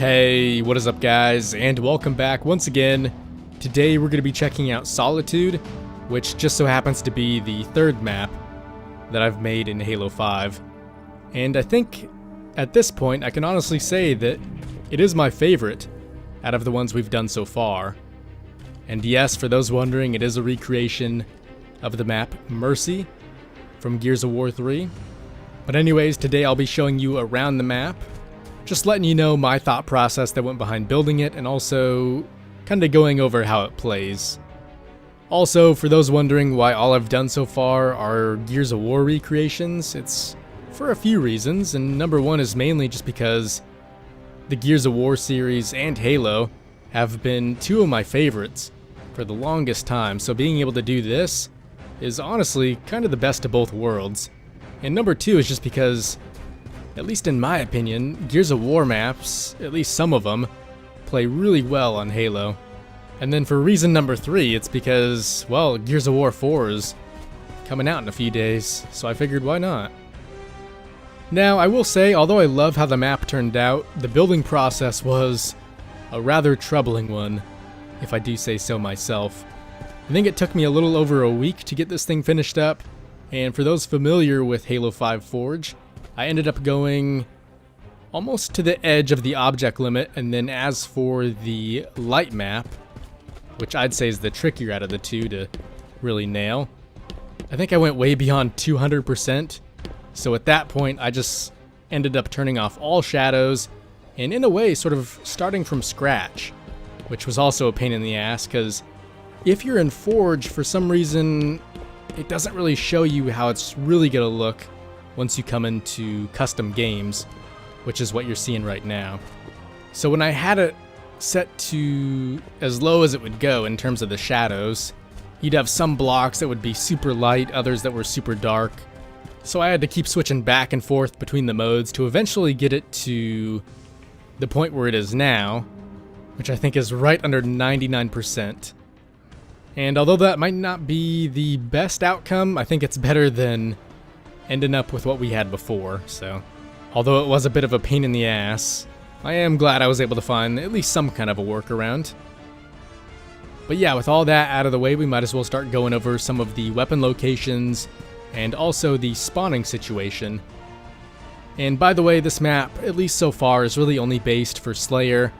Hey, what is up guys, and welcome back once again. Today we're going to be checking out Solitude, which just so happens to be the third map that I've made in Halo 5. And I think at this point I can honestly say that it is my favorite out of the ones we've done so far. And yes, for those wondering, it is a recreation of the map Mercy from Gears of War 3. But anyways, today I'll be showing you around the map, just letting you know my thought process that went behind building it, and also kinda going over how it plays. Also, for those wondering why all I've done so far are Gears of War recreations, it's for a few reasons, and number one is mainly just because the Gears of War series and Halo have been two of my favorites for the longest time, so being able to do this is honestly kind of the best of both worlds. And number two is just because, at least in my opinion, Gears of War maps, at least some of them, play really well on Halo. And then for reason number three, it's because, well, Gears of War 4 is coming out in a few days, so I figured why not. Now, I will say, although I love how the map turned out, the building process was a rather troubling one, if I do say so myself. I think it took me a little over a week to get this thing finished up, and for those familiar with Halo 5 Forge, I ended up going almost to the edge of the object limit, and then as for the light map, which I'd say is the trickier out of the two to really nail, I think I went way beyond 200%, so at that point I just ended up turning off all shadows, and in a way sort of starting from scratch, which was also a pain in the ass, because if you're in Forge, for some reason, it doesn't really show you how it's really gonna look once you come into custom games, which is what you're seeing right now. So when I had it set to as low as it would go in terms of the shadows, you'd have some blocks that would be super light, others that were super dark. So I had to keep switching back and forth between the modes to eventually get it to the point where it is now, which I think is right under 99%. And although that might not be the best outcome, I think it's better than ending up with what we had before. So, although it was a bit of a pain in the ass, I am glad I was able to find at least some kind of a workaround. But yeah, with all that out of the way, we might as well start going over some of the weapon locations and also the spawning situation. And by the way, this map, at least so far, is really only based for Slayer.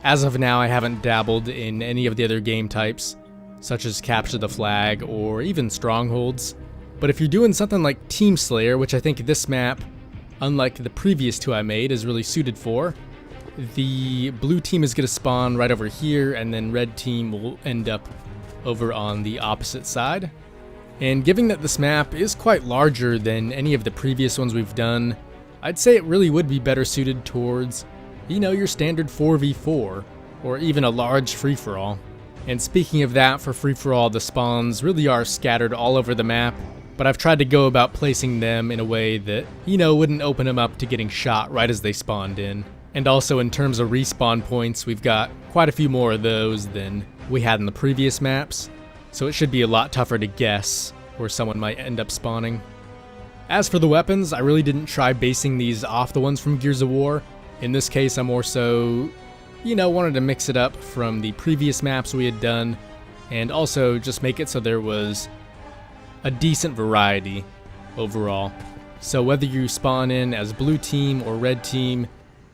As of now, I haven't dabbled in any of the other game types, such as Capture the Flag or even Strongholds. But if you're doing something like Team Slayer, which I think this map, unlike the previous two I made, is really suited for, the blue team is going to spawn right over here, and then red team will end up over on the opposite side. And given that this map is quite larger than any of the previous ones we've done, I'd say it really would be better suited towards, you know, your standard 4v4, or even a large free-for-all. And speaking of that, for free-for-all, the spawns really are scattered all over the map, but I've tried to go about placing them in a way that, you know, wouldn't open them up to getting shot right as they spawned in. And also in terms of respawn points, we've got quite a few more of those than we had in the previous maps, so it should be a lot tougher to guess where someone might end up spawning. As for the weapons, I really didn't try basing these off the ones from Gears of War. In this case, I more so, you know, wanted to mix it up from the previous maps we had done, and also just make it so there was a decent variety overall. So whether you spawn in as blue team or red team,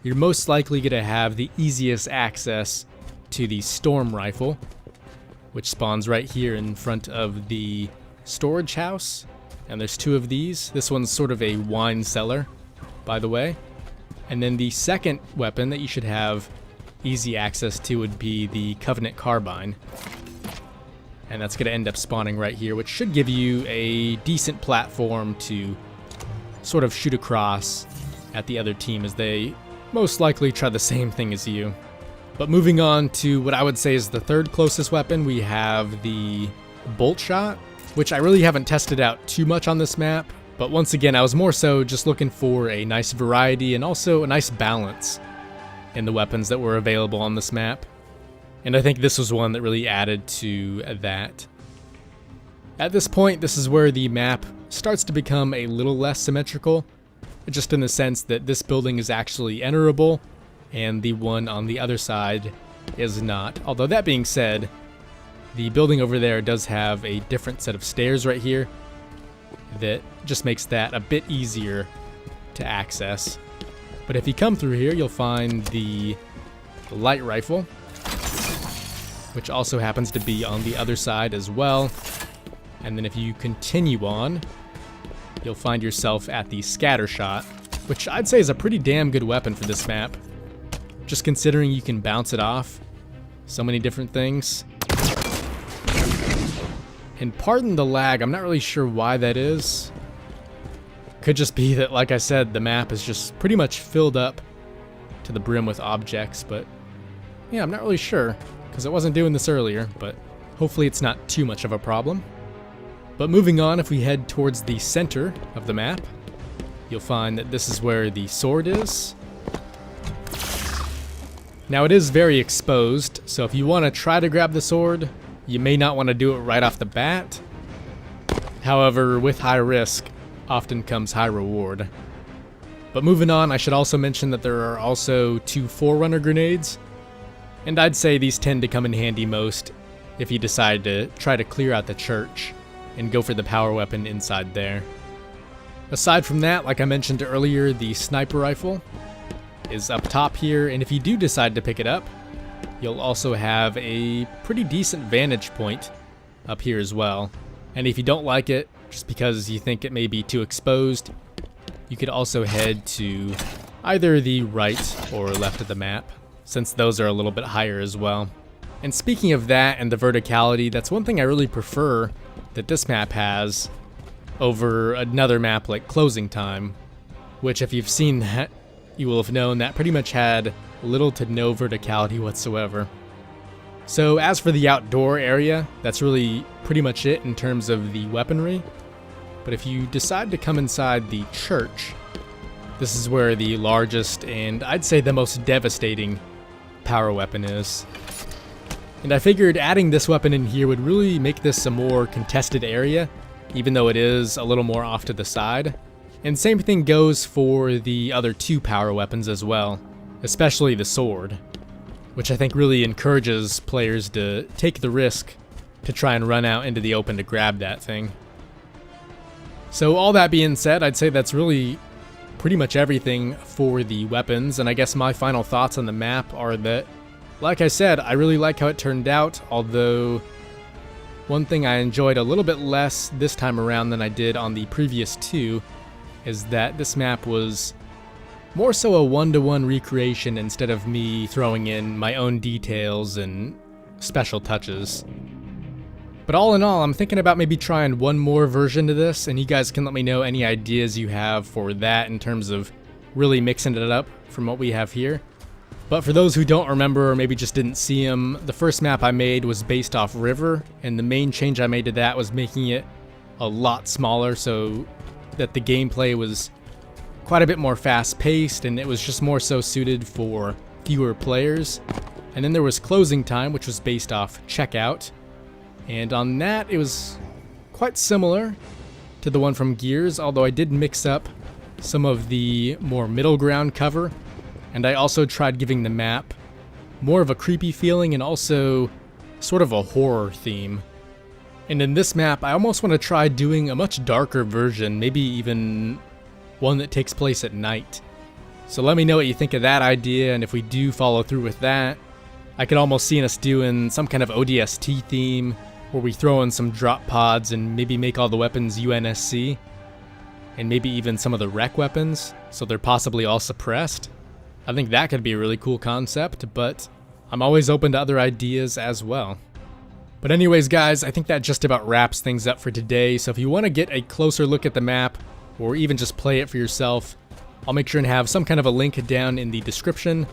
you're most likely going to have the easiest access to the storm rifle, which spawns right here in front of the storage house. And there's two of these. This one's sort of a wine cellar, by the way. And then the second weapon that you should have easy access to would be the Covenant Carbine. And that's going to end up spawning right here, which should give you a decent platform to sort of shoot across at the other team, as they most likely try the same thing as you. But moving on to what I would say is the third closest weapon, we have the Bolt Shot, which I really haven't tested out too much on this map. But once again, I was more so just looking for a nice variety and also a nice balance in the weapons that were available on this map. And I think this was one that really added to that. At this point, this is where the map starts to become a little less symmetrical, just in the sense that this building is actually enterable, and the one on the other side is not. Although that being said, the building over there does have a different set of stairs right here that just makes that a bit easier to access. But if you come through here, you'll find the light rifle, which also happens to be on the other side as well. And then if you continue on, you'll find yourself at the scatter shot, which I'd say is a pretty damn good weapon for this map, just considering you can bounce it off so many different things. And pardon the lag, I'm not really sure why that is. Could just be that, like I said, the map is just pretty much filled up to the brim with objects, but yeah, I'm not really sure, because I wasn't doing this earlier, but hopefully it's not too much of a problem. But moving on, if we head towards the center of the map, you'll find that this is where the sword is. Now it is very exposed, so if you want to try to grab the sword, you may not want to do it right off the bat. However, with high risk often comes high reward. But moving on, I should also mention that there are also 2 Forerunner grenades, and I'd say these tend to come in handy most if you decide to try to clear out the church and go for the power weapon inside there. Aside from that, like I mentioned earlier, the sniper rifle is up top here, and if you do decide to pick it up, you'll also have a pretty decent vantage point up here as well. And if you don't like it, just because you think it may be too exposed, you could also head to either the right or left of the map, since those are a little bit higher as well. And speaking of that and the verticality, that's one thing I really prefer that this map has over another map like Closing Time, which if you've seen that, you will have known that pretty much had little to no verticality whatsoever. So as for the outdoor area, that's really pretty much it in terms of the weaponry. But if you decide to come inside the church, this is where the largest and I'd say the most devastating power weapon is. And I figured adding this weapon in here would really make this a more contested area, even though it is a little more off to the side. And same thing goes for the other 2 power weapons as well, especially the sword, which I think really encourages players to take the risk to try and run out into the open to grab that thing. So all that being said, I'd say that's really pretty much everything for the weapons, and I guess my final thoughts on the map are that, like I said, I really like how it turned out, although one thing I enjoyed a little bit less this time around than I did on the previous 2 is that this map was more so a one-to-one recreation instead of me throwing in my own details and special touches. But all in all, I'm thinking about maybe trying one more version to this, and you guys can let me know any ideas you have for that in terms of really mixing it up from what we have here. But for those who don't remember or maybe just didn't see them, the first map I made was based off River, and the main change I made to that was making it a lot smaller so that the gameplay was quite a bit more fast-paced, and it was just more so suited for fewer players. And then there was Closing Time, which was based off Checkout, and on that it was quite similar to the one from Gears, although I did mix up some of the more middle ground cover, and I also tried giving the map more of a creepy feeling and also sort of a horror theme. And in this map, I almost want to try doing a much darker version, maybe even one that takes place at night. So let me know what you think of that idea, and if we do follow through with that, I could almost see us doing some kind of ODST theme, where we throw in some drop pods and maybe make all the weapons UNSC, and maybe even some of the rec weapons, so they're possibly all suppressed. I think that could be a really cool concept, but I'm always open to other ideas as well. But anyways guys, I think that just about wraps things up for today, so if you want to get a closer look at the map, or even just play it for yourself, I'll make sure and have some kind of a link down in the description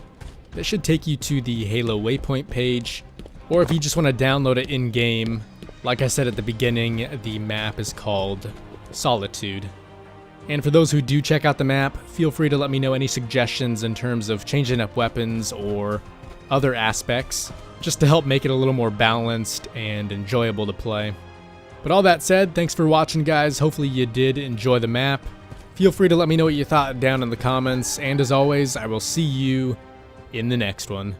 that should take you to the Halo Waypoint page, or if you just want to download it in-game, like I said at the beginning, the map is called Solitude. And for those who do check out the map, feel free to let me know any suggestions in terms of changing up weapons or other aspects, just to help make it a little more balanced and enjoyable to play. But all that said, thanks for watching guys, hopefully you did enjoy the map. Feel free to let me know what you thought down in the comments, and as always, I will see you in the next one.